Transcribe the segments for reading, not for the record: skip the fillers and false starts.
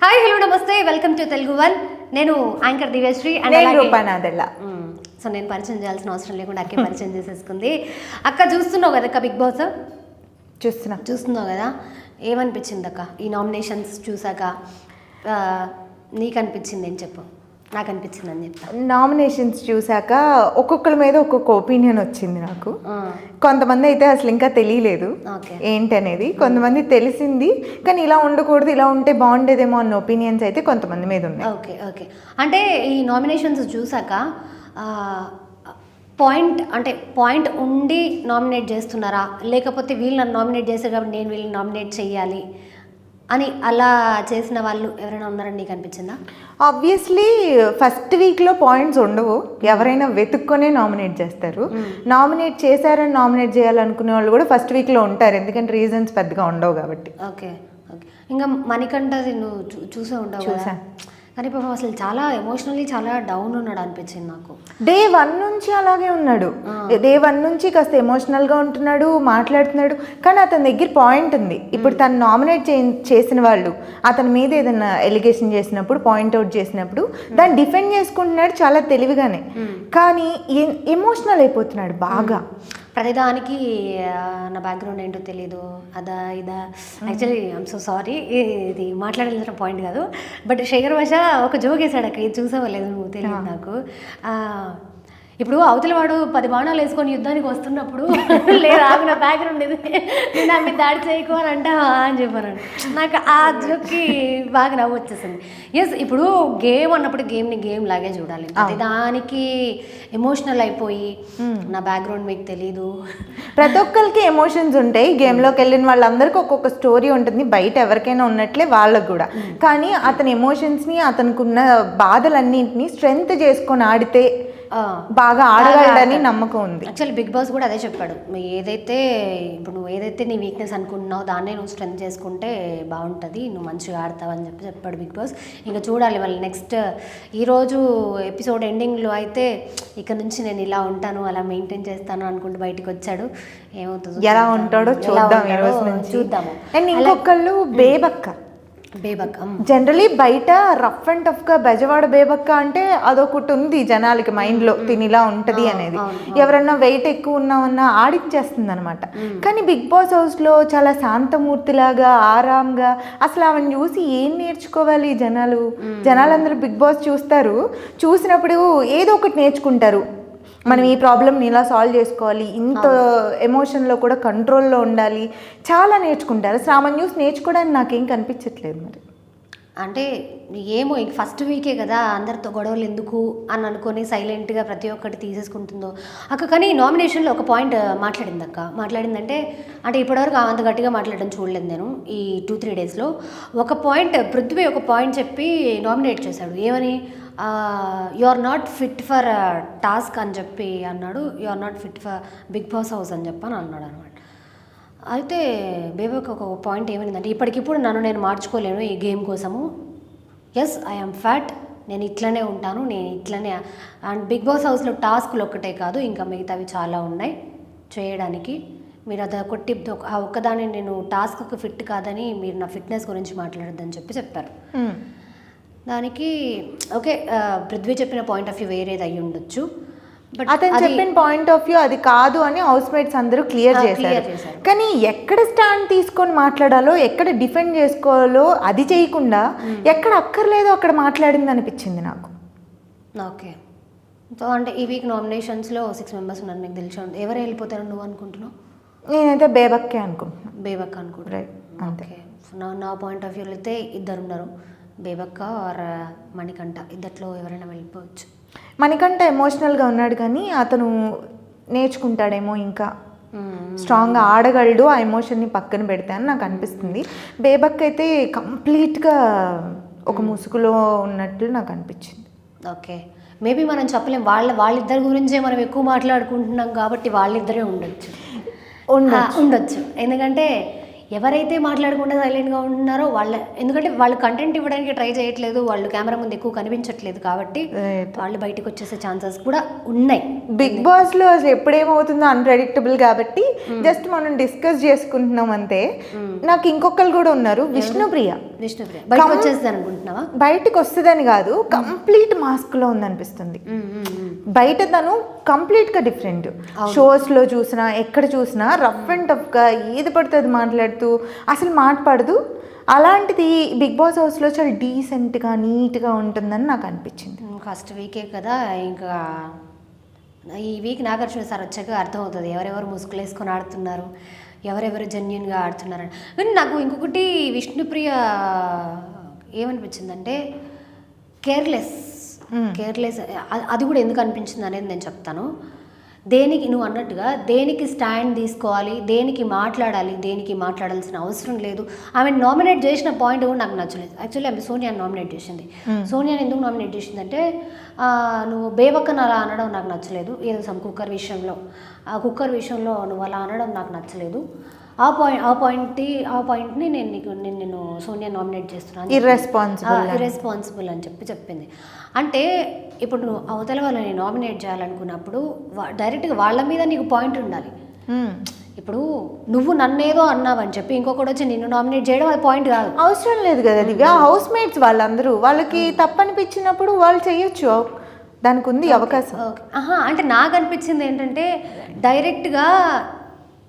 Hi hello నమస్తే welcome to Telugu one. నేను anchor Divyasri and రూపానాదెల్ల. So నేను పరిచయం చేయాల్సిన అవసరం లేకుండా అక్కే పరిచయం చేసేసుకుంది. అక్క చూస్తున్నావు కదా అక్క బిగ్ బాస్ చూస్తున్నావు కదా, ఏమనిపించింది అక్క ఈ నామినేషన్స్ చూసాక? నీకు అనిపించింది ఏం చెప్పు? నాకు అనిపించింది అని చెప్తా. నామినేషన్స్ చూసాక ఒక్కొక్కరి మీద ఒక్కొక్క ఒపీనియన్ వచ్చింది నాకు. కొంతమంది అయితే అసలు ఇంకా తెలియలేదు ఏంటనేది, కొంతమంది తెలిసింది కానీ ఇలా ఉండకూడదు ఇలా ఉంటే బాగుండేదేమో అన్న ఒపీనియన్స్ అయితే కొంతమంది మీద ఉన్నాయి. ఓకే ఓకే అంటే ఈ నామినేషన్స్ చూసాక పాయింట్ ఉండి నామినేట్ చేస్తున్నారా, లేకపోతే వీళ్ళు నన్ను నామినేట్ చేశారు కాబట్టి నేను వీళ్ళని నామినేట్ చేయాలి అని అలా చేసిన వాళ్ళు ఎవరైనా ఉన్నారని నీకు అనిపించిందా? ఆబ్వియస్లీ ఫస్ట్ వీక్లో పాయింట్స్ ఉండవు, ఎవరైనా వెతుక్కొనే నామినేట్ చేస్తారు. నామినేట్ చేశారని నామినేట్ చేయాలనుకునే వాళ్ళు కూడా ఫస్ట్ వీక్లో ఉంటారు, ఎందుకంటే రీజన్స్ పెద్దగా ఉండవు కాబట్టి. ఓకే ఓకే ఇంకా మణికంఠది నువ్వు చూసే ఉండవు కదా, కానీ పాపం అసలు చాలా ఎమోషనల్లీ చాలా డౌన్ ఉన్నాడు అనిపించింది నాకు. డే 1 నుంచి అలాగే ఉన్నాడు. డే 1 నుంచి కాస్త ఎమోషనల్గా ఉంటున్నాడు, మాట్లాడుతున్నాడు. కానీ అతని దగ్గర పాయింట్ ఉంది. ఇప్పుడు తను నామినేట్ చేసిన వాళ్ళు అతని మీద ఏదైనా ఎలిగేషన్ చేసినప్పుడు, పాయింట్అవుట్ చేసినప్పుడు దాన్ని డిఫెండ్ చేసుకుంటున్నాడు చాలా తెలివిగానే. కానీ ఎమోషనల్ అయిపోతున్నాడు బాగా. ప్రతిదానికి నా బ్యాక్గ్రౌండ్ ఏంటో తెలీదు, అదా ఇదా. యాక్చువల్లీ ఐఎమ్ సో సారీ, ఇది మాట్లాడాల్సిన పాయింట్ కాదు. బట్ శేఖర్ భాష ఒక జోక్ వేసాడు అక్క, ఇది చూసేవాళ్ళేదు నువ్వు తెలియదు నాకు. ఇప్పుడు అవతల వాడు 10 బాణాలు వేసుకొని యుద్ధానికి వస్తున్నప్పుడు లేదు ఆమె నా బ్యాక్గ్రౌండ్ ఇది నేను నా మీద దాడి చేయకు అని అంటావా అని చెప్పాను. నాకు ఆ జోక్కి బాగా నవ్వు వచ్చేసింది. ఎస్, ఇప్పుడు గేమ్ అన్నప్పుడు గేమ్ని గేమ్ లాగే చూడాలి. అది దానికి ఎమోషనల్ అయిపోయి నా బ్యాక్గ్రౌండ్ మీకు తెలీదు. ప్రతి ఒక్కరికి ఎమోషన్స్ ఉంటాయి. గేమ్లోకి వెళ్ళిన వాళ్ళందరికీ ఒక్కొక్క స్టోరీ ఉంటుంది, బయట ఎవరికైనా ఉన్నట్లే వాళ్ళకు కూడా. కానీ అతని ఎమోషన్స్ని, అతనుకున్న బాధలన్నింటినీ స్ట్రెంగ్త్ చేసుకొని ఆడితే బాగా ఆడగలడని నమ్మకం ఉంది. యాక్చువల్లీ బిగ్ బాస్ కూడా అదే చెప్పాడు, ఏదైతే ఇప్పుడు నువ్వు ఏదైతే నీ వీక్నెస్ అనుకుంటున్నావు దాన్నే నువ్వు స్ట్రెంత్ చేసుకుంటే బాగుంటుంది, నువ్వు మంచిగా ఆడతావు అని చెప్పాడు బిగ్ బాస్. ఇంకా చూడాలి వాళ్ళు నెక్స్ట్ ఈరోజు ఎపిసోడ్ ఎండింగ్లో అయితే ఇక్కడ నుంచి నేను ఇలా ఉంటాను అలా మెయింటైన్ చేస్తాను అనుకుంటూ బయటకు వచ్చాడు. ఏమవుతుందో ఎలా ఉంటాడో చూద్దాం ఈ రోజు నుంచి. చూద్దాము. అండ్ ఇంకొకళ్ళు బేబక్క. జనరలీ బయట రఫ్ అండ్ టఫ్గా బెజవాడ బేబక్క అంటే అదొకటి ఉంది జనాలకి మైండ్లో, తినిలా ఉంటుంది అనేది. ఎవరన్నా వెయిట్ ఎక్కువ ఉన్నామన్నా ఆడిచ్చేస్తుంది అనమాట. కానీ బిగ్ బాస్ హౌస్లో చాలా శాంతమూర్తిలాగా ఆరాంగా, అసలు ఆమెను చూసి ఏం నేర్చుకోవాలి జనాలందరూ బిగ్ బాస్ చూస్తారు, చూసినప్పుడు ఏదో ఒకటి నేర్చుకుంటారు. మనం ఈ ప్రాబ్లమ్ని ఇలా సాల్వ్ చేసుకోవాలి, ఇంత ఎమోషన్లో కూడా కంట్రోల్లో ఉండాలి, చాలా నేర్చుకుంటారు. అసలు ఆమె న్యూస్ నేర్చుకోవడానికి నాకేం కనిపించట్లేదు. మరి అంటే ఏమో ఇంక ఫస్ట్ వీకే కదా, అందరితో గొడవలు ఎందుకు అని అనుకొని సైలెంట్గా ప్రతి ఒక్కటి తీసేసుకుంటుందో అక్క. కానీ నామినేషన్లో ఒక పాయింట్ మాట్లాడింది అక్క. మాట్లాడిందంటే అంటే ఇప్పటివరకు అంత గట్టిగా మాట్లాడడం చూడలేదు నేను ఈ 2-3 డేస్లో. ఒక పాయింట్ పృథ్వీ ఒక పాయింట్ చెప్పి నామినేట్ చేశాడు. ఏమని, you are not fit for task అని చెప్పి అన్నాడు. You are not fit for Bigg Boss house అని చెప్పని అన్నాడు అనమాట. అయితే బేబీకి ఒక పాయింట్ ఏమైందంటే, ఇప్పటికిప్పుడు నన్ను నేను మార్చుకోలేను ఈ గేమ్ కోసము. ఎస్, ఐఎమ్ ఫ్యాట్, నేను ఇట్లనే ఉంటాను, నేను ఇట్లనే. అండ్ బిగ్ బాస్ హౌస్లో టాస్క్లు ఒక్కటే కాదు, ఇంకా మిగతావి చాలా ఉన్నాయి చేయడానికి. మీరు అది ఒక్కదాన్ని నేను టాస్క్కి ఫిట్ కాదని మీరు నా ఫిట్నెస్ గురించి మాట్లాడొద్దని చెప్పారు. దానికి ఓకే, పృథ్వీ చెప్పిన పాయింట్ ఆఫ్ వ్యూ వేరేది అయ్యి ఉండొచ్చు, బట్ అతను చెప్పిన పాయింట్ ఆఫ్ వ్యూ అది కాదు అని హౌస్ మేట్స్ అందరూ క్లియర్ చేశారు. కానీ ఎక్కడ స్టాండ్ తీసుకొని మాట్లాడాలో, ఎక్కడ డిఫెండ్ చేసుకోవాలో అది చేయకుండా ఎక్కడ అక్కర్లేదో అక్కడ మాట్లాడింది అనిపించింది నాకు. ఓకే, సో అంటే ఈ వీక్ నామినేషన్స్లో 6 మెంబర్స్ ఉన్నారు, మీకు తెలిసి ఎవరు వెళ్ళిపోతారని నువ్వు అనుకుంటున్నావు? నేనైతే బేబక్కే అనుకుంటున్నాను. బేబక్క అనుకుంటున్నాను. ఓకే, నా పాయింట్ ఆఫ్ వ్యూలో అయితే 2 ఉన్నారు, బేబక్క ఆర్ మణికంఠ. ఇద్దట్లో ఎవరైనా వెళ్ళిపోవచ్చు. మణికంఠ ఎమోషనల్గా ఉన్నాడు కానీ అతను నేర్చుకుంటాడేమో, ఇంకా స్ట్రాంగ్గా ఆడగలడు, ఆ ఎమోషన్ని పక్కన పెడితే అని నాకు అనిపిస్తుంది. బేబక్ అయితే కంప్లీట్గా ఒక ముసుగులో ఉన్నట్లు నాకు అనిపించింది. ఓకే, మేబీ మనం చెప్పలేం, వాళ్ళిద్దరి గురించే మనం ఎక్కువ మాట్లాడుకుంటున్నాం కాబట్టి వాళ్ళిద్దరే ఉండొచ్చు. ఎందుకంటే ఎవరైతే మాట్లాడకుండా సైలెంట్గా ఉంటున్నారో ఎందుకంటే వాళ్ళు కంటెంట్ ఇవ్వడానికి ట్రై చేయట్లేదు, వాళ్ళు కెమెరా ముందు ఎక్కువ కనిపించట్లేదు కాబట్టి వాళ్ళు బయటకు వచ్చేసే ఛాన్సెస్ కూడా ఉన్నాయి. బిగ్ బాస్లో అసలు ఎప్పుడేమవుతుందో అన్ప్రెడిక్టబుల్ కాబట్టి జస్ట్ మనం డిస్కస్ చేసుకుంటున్నాం అంతే. నాకు ఇంకొకరు కూడా ఉన్నారు, విష్ణుప్రియ బయటకు వచ్చేస్తుంది అనుకుంటున్నావా? బయటకు వస్తుందని కాదు, కంప్లీట్ మాస్క్లో ఉందనిపిస్తుంది. బయట తను కంప్లీట్గా డిఫరెంట్. షోస్లో చూసినా ఎక్కడ చూసినా రఫ్ అండ్ టఫ్గా ఏది పడితే అది మాట్లాడుతూ అసలు మాట్లాడదు. అలాంటిది బిగ్ బాస్ హౌస్లో చాలా డీసెంట్గా నీట్గా ఉంటుందని నాకు అనిపించింది. ఫస్ట్ వీకే కదా, ఇంకా ఈ వీక్ నాగార్జున సార్ వచ్చాక అర్థమవుతుంది ఎవరెవరు ముసుగులు వేసుకొని ఆడుతున్నారు, ఎవరెవరు జెన్యున్గా ఆడుతున్నారని. కానీ నాకు ఇంకొకటి విష్ణుప్రియ ఏమనిపించిందంటే కేర్లెస్ అది కూడా ఎందుకు అనిపించింది అనేది నేను చెప్తాను. దేనికి నువ్వు అన్నట్టుగా దేనికి స్టాండ్ తీసుకోవాలి, దేనికి మాట్లాడాలి, దేనికి మాట్లాడాల్సిన అవసరం లేదు. ఆమె నామినేట్ చేసిన పాయింట్ కూడా నాకు నచ్చలేదు. యాక్చువల్లీ ఆమె సోనియాని నామినేట్ చేసింది. సోనియాని ఎందుకు నామినేట్ చేసిందంటే నువ్వు బేబక్కను అలా అనడం నాకు నచ్చలేదు. ఏదో సమ్ కుక్కర్ విషయంలో నువ్వు అలా అనడం నాకు నచ్చలేదు. ఆ పాయింట్ని నేను సోనియా నామినేట్ చేస్తున్నాను, ఇర్రెస్పాన్సిబుల్ అని చెప్పింది. అంటే ఇప్పుడు నువ్వు అవతల వాళ్ళని నామినేట్ చేయాలనుకున్నప్పుడు డైరెక్ట్గా వాళ్ళ మీద నీకు పాయింట్ ఉండాలి. ఇప్పుడు నువ్వు నన్నేదో అన్నావని చెప్పి ఇంకొకటి వచ్చి నిన్ను నామినేట్ చేయడం అది పాయింట్ కాదు, అవసరం లేదు కదా దివ్య. హౌస్ మేట్స్ వాళ్ళందరూ వాళ్ళకి తప్పనిపించినప్పుడు వాళ్ళు చేయొచ్చు, దానికి ఉంది అవకాశం. అంటే నాకు అనిపించింది ఏంటంటే డైరెక్ట్గా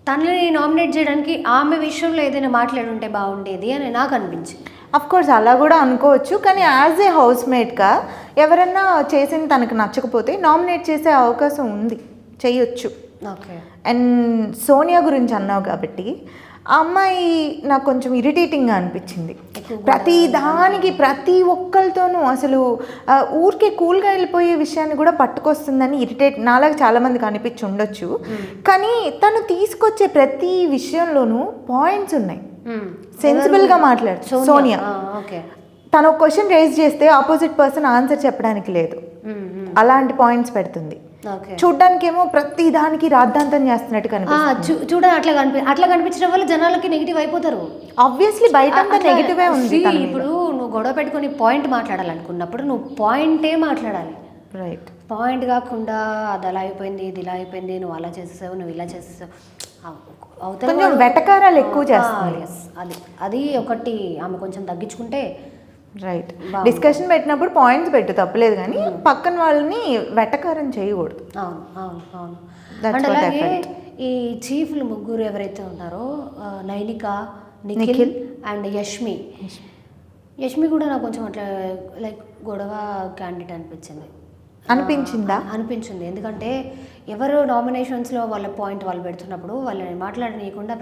తనని నామినేట్ చేయడానికి ఆమె విషయంలో ఏదైనా మాట్లాడుంటే బాగుండేది అని నాకు అనిపించింది. అఫ్ కోర్స్ అలా కూడా అనుకోవచ్చు, కానీ యాజ్ ఏ హౌస్ మేట్గా ఎవరన్నా చేసింది తనకు నచ్చకపోతే నామినేట్ చేసే అవకాశం ఉంది, చేయొచ్చు. ఓకే. అండ్ సోనియా గురించి అన్నావు కాబట్టి ఆ అమ్మాయి నాకు కొంచెం ఇరిటేటింగ్గా అనిపించింది. ప్రతి ఒక్కరితోనూ అసలు ఊరికే కూల్గా వెళ్ళిపోయే విషయాన్ని కూడా పట్టుకొస్తుందని నాలాగా చాలామందికి అనిపించి ఉండొచ్చు. కానీ తను తీసుకొచ్చే ప్రతి విషయంలోనూ పాయింట్స్ ఉన్నాయి, సెన్సిబుల్గా మాట్లాడు. సోనియా తను ఒక క్వశ్చన్ రేజ్ చేస్తే ఆపోజిట్ పర్సన్ ఆన్సర్ చెప్పడానికి లేదు, అలాంటి పాయింట్స్ పెడుతుంది. చూడ్డానికేమో ప్రతి దానికి రాద్ధాంతం చేస్తున్నట్టు కనిపిస్తుంది. అట్లా కనిపించడం వల్ల జనాలకి నెగిటివ్ అయిపోతారు. ఆబ్వియస్లీ బయట నెగిటివే ఉంది. ఇప్పుడు నువ్వు గొడవ పెట్టుకుని పాయింట్ మాట్లాడాలనుకున్నప్పుడు నువ్వు పాయింటే మాట్లాడాలి, రైట్? పాయింట్ కాకుండా అది అలా అయిపోయింది, ఇది ఇలా అయిపోయింది, నువ్వు అలా చేసేసావు, నువ్వు ఇలా చేసేసావు, కొంచెం వెటకారాలు ఎక్కువ చేస్తాయి. అది ఒకటి ఆమె కొంచెం తగ్గించుకుంటే రైట్. డిస్కషన్ పెట్టినప్పుడు పాయింట్స్ పెట్టు, తప్పలేదు, కానీ పక్కన వాళ్ళని వెటకారం చేయకూడదు. అవును. అండ్ అలాగే ఈ చీఫ్లు ముగ్గురు ఎవరైతే ఉన్నారో నైనిక, నిఖిల్ అండ్ యష్మి కూడా నాకు కొంచెం అట్లా లైక్ గొడవ క్యాండిడేట్ అనిపించింది. ఎందుకంటే ఎవరు నామినేషన్స్లో వాళ్ళ పాయింట్ వాళ్ళు పెడుతున్నప్పుడు వాళ్ళని మాట్లాడనీయకుండా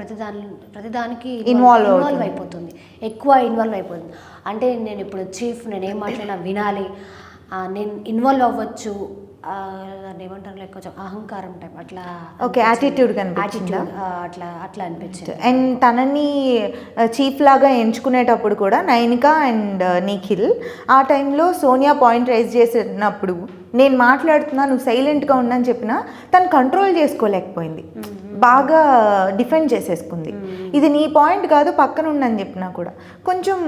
ప్రతిదానికి ఇన్వాల్వ్ అయిపోతుంది, ఎక్కువ ఇన్వాల్వ్ అయిపోతుంది. అంటే నేను ఇప్పుడు చీఫ్ నేనేం మాట్లాడినా వినాలి, నేను ఇన్వాల్వ్ అవ్వచ్చు, దాన్ని ఏమంటారు లైక్ కొంచెం అహంకారం టైప్ అట్లా. ఓకే, యాటిట్యూడ్ అట్లా అనిపించింది. అండ్ తనని చీఫ్ లాగా ఎంచుకునేటప్పుడు కూడా నైనిక అండ్ నిఖిల్ ఆ టైంలో సోనియా పాయింట్ రైజ్ చేసినప్పుడు నేను మాట్లాడుతున్నా నువ్వు సైలెంట్గా ఉండని చెప్పినా తను కంట్రోల్ చేసుకోలేకపోయింది, బాగా డిఫెండ్ చేసేసుకుంది. ఇది నీ పాయింట్ కాదు, పక్కన ఉండని చెప్పినా కూడా కొంచెం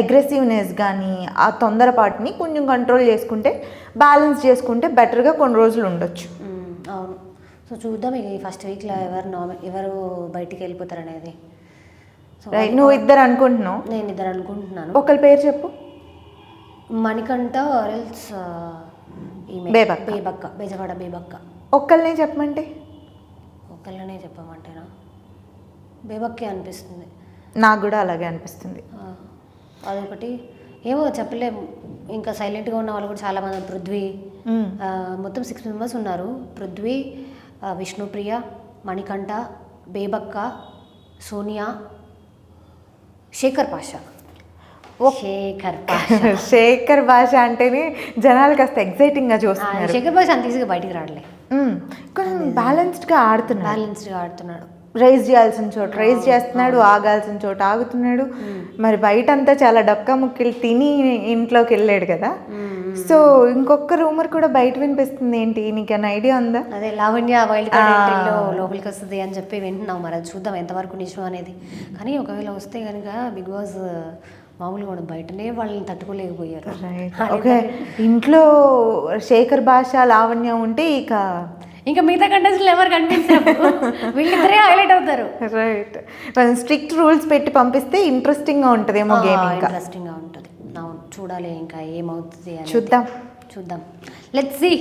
అగ్రెసివ్నెస్ కానీ ఆ తొందరపాటుని కొంచెం కంట్రోల్ చేసుకుంటే, బ్యాలెన్స్ చేసుకుంటే బెటర్గా కొన్ని రోజులు ఉండొచ్చు. అవును. సో చూద్దాం ఇక ఈ ఫస్ట్ వీక్లో ఎవరు బయటికి వెళ్ళిపోతారు అనేది. రైట్. నువ్వు ఇద్దరు అనుకుంటున్నావు? నేను ఇద్దరు అనుకుంటున్నాను. ఒకరి పేరు చెప్పు. మణికంఠ ఆర్ఎల్స్ బేబక్క, బెజవాడ బేబక్క. ఒక్కళ్ళనే చెప్పమంటే? ఒక్కళ్ళనే చెప్పమంటేనా బేబక్కే అనిపిస్తుంది. నాకు కూడా అలాగే అనిపిస్తుంది. అదొకటి ఏమో చెప్పలేము. ఇంకా సైలెంట్గా ఉన్న వాళ్ళు కూడా చాలామంది, పృథ్వీ, మొత్తం 6 మెంబర్స్ ఉన్నారు. పృథ్వీ, విష్ణుప్రియ, మణికంఠ, బేబక్క, సోనియా, శేఖర్ పాషా. శేఖర్ భాష అంటేనే జనాలు కాస్త ఎక్సైటింగ్గా చూస్తున్నారు. శేఖర్ భాష అంత ఈజీగా బయటికి రావట్లే, కొంచెం బ్యాలెన్స్డ్గా ఆడుతున్నాడు. రైజ్ చేయాల్సిన చోట రైజ్ చేస్తున్నాడు, ఆగాల్సిన చోట ఆగుతున్నాడు. మరి బయట అంతా చాలా డొక్కా ముక్కిలు తిని ఇంట్లోకి వెళ్ళాడు కదా. సో ఇంకొక రూమర్ కూడా బయట వినిపిస్తుంది, ఏంటి నీకేమైనా ఐడియా ఉందా? అదే లావణ్య వైల్డ్ కార్డ్ ఎంట్రీలో లోపలికి వస్తుంది అని చెప్పి వింటున్నాం. మరి అది చూద్దాం ఎంతవరకు నిజం అనేది. కానీ ఒకవేళ వస్తే కనుక బిగ్ బాస్ మామూలుగా కూడా బయటనే వాళ్ళని తట్టుకోలేకపోయారు. ఓకే, ఇంట్లో శేఖర్ భాష లావణ్య ఉంటే ఇంకా మిగతా కంటెస్టెంట్లు ఎవరు కనిపించారు, వీళ్ళిద్దరే హైలైట్ అవుతారు. రైట్, స్ట్రిక్ట్ రూల్స్ పెట్టి పంపిస్తే ఇంట్రెస్టింగ్గా ఉంటుందేమో గేమ్. ఇంకా ఇంట్రెస్టింగ్గా ఉంటుంది. అవును, చూడాలి ఇంకా ఏమవుతుంది అని. చూద్దాం లెట్స్ సీ.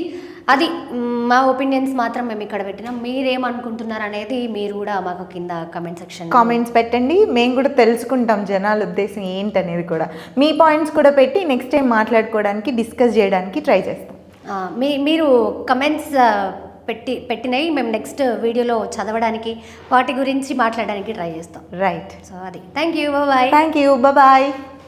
అది మా ఒపీనియన్స్ మాత్రం మేము ఇక్కడ పెట్టినాం. మీరేమనుకుంటున్నారు అనేది మీరు కూడా మాకు కింద కామెంట్స్ పెట్టండి. మేము కూడా తెలుసుకుంటాం జనాల ఉద్దేశం ఏంటనేది కూడా. మీ పాయింట్స్ కూడా పెట్టి నెక్స్ట్ టైం డిస్కస్ చేయడానికి ట్రై చేస్తాం. మీరు కమెంట్స్ పెట్టినవి మేము నెక్స్ట్ వీడియోలో చదవడానికి, వాటి గురించి మాట్లాడడానికి ట్రై చేస్తాం. రైట్, సో అది. Thank you, bye. Thank you, bye.